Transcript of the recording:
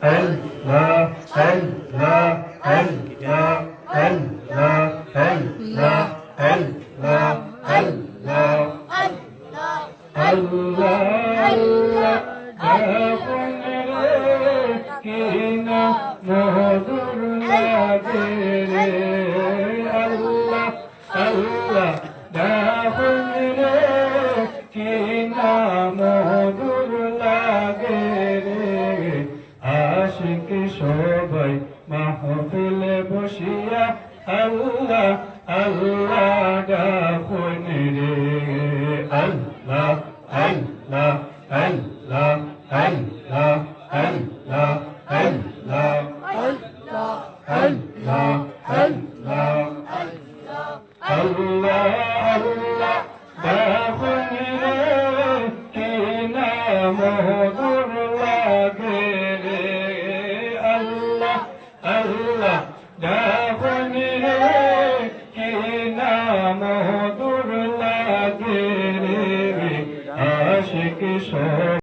Allah, Allah, Allah, Allah, Allah, Allah, Allah, Allah, Allah, কিনা মধুর লাগে রে আল্লাহ আল্লাহ দাহন রে কিনা মধুর লাগে রে আশিক সবাই মাহফিলে বসিয়া আল্লাহ আল্লাহ দাহন রে আল্লাহ আল্লাহ আল্লাহ আল্লাহ আল্লাহ আল্লাহ আল্লাহ আল্লাহ আল্লাহ আল্লাহ দাহন রে কিনা মধুর লাগে রে আল্লাহ আল্লাহ